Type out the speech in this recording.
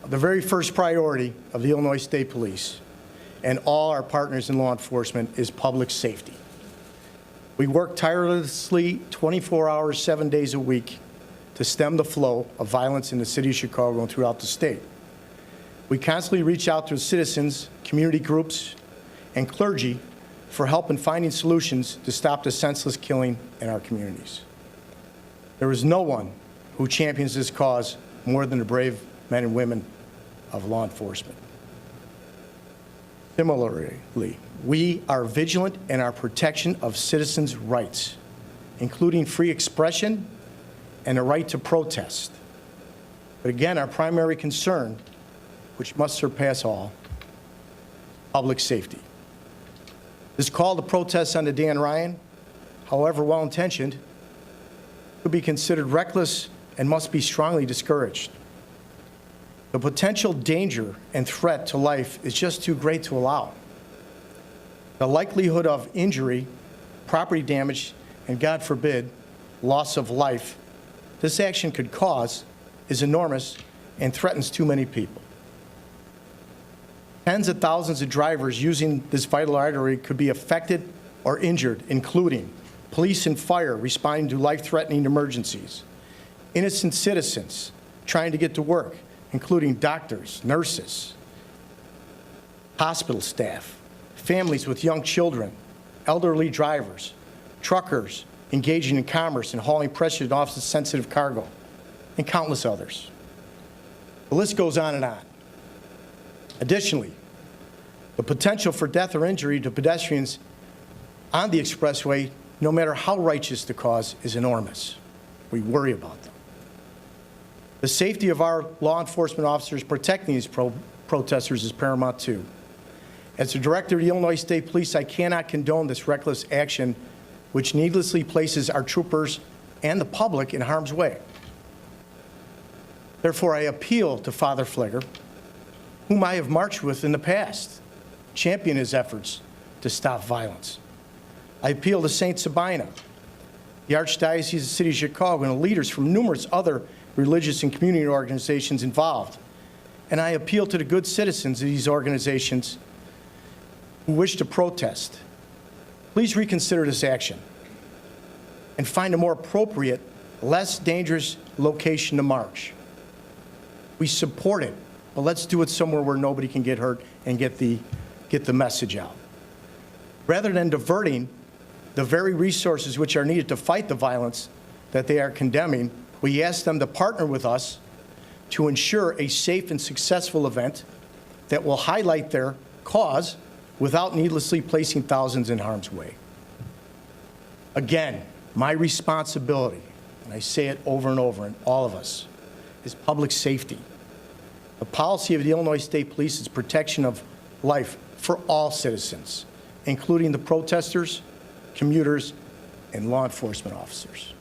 The very first priority of the Illinois State Police and all our partners in law enforcement is public safety. We work tirelessly 24 hours, 7 days a week to stem the flow of violence in the city of Chicago and throughout the state. We constantly reach out to citizens, community groups, and clergy for help in finding solutions to stop the senseless killing in our communities. There is no one who champions this cause more than the brave men and women of law enforcement. Similarly, we are vigilant in our protection of citizens' rights, including free expression and a right to protest. But again, our primary concern, which must surpass all, public safety. This call to protest on the Dan Ryan, however well-intentioned, could be considered reckless and must be strongly discouraged. The potential danger and threat to life is just too great to allow. The likelihood of injury, property damage, and God forbid, loss of life this action could cause is enormous and threatens too many people. Tens of thousands of drivers using this vital artery could be affected or injured, including police and fire responding to life-threatening emergencies, innocent citizens trying to get to work, including doctors, nurses, hospital staff, families with young children, elderly drivers, truckers engaging in commerce and hauling precious and often sensitive cargo, and countless others. The list goes on and on. Additionally, the potential for death or injury to pedestrians on the expressway, no matter how righteous the cause, is enormous. We worry about them. The safety of our law enforcement officers protecting these protesters is paramount too. As the director of the Illinois State Police, I cannot condone this reckless action which needlessly places our troopers and the public in harm's way. Therefore, I appeal to Father Pfleger, whom I have marched with in the past, champion his efforts to stop violence. I appeal to St. Sabina, the Archdiocese of the City of Chicago, and the leaders from numerous other religious and community organizations involved. And I appeal to the good citizens of these organizations who wish to protest. Please reconsider this action and find a more appropriate, less dangerous location to march. We support it, but let's do it somewhere where nobody can get hurt and get the message out. Rather than diverting the very resources which are needed to fight the violence that they are condemning, we ask them to partner with us to ensure a safe and successful event that will highlight their cause without needlessly placing thousands in harm's way. Again, my responsibility, and I say it over and over, and all of us, is public safety. The policy of the Illinois State Police is protection of life for all citizens, including the protesters, commuters, and law enforcement officers.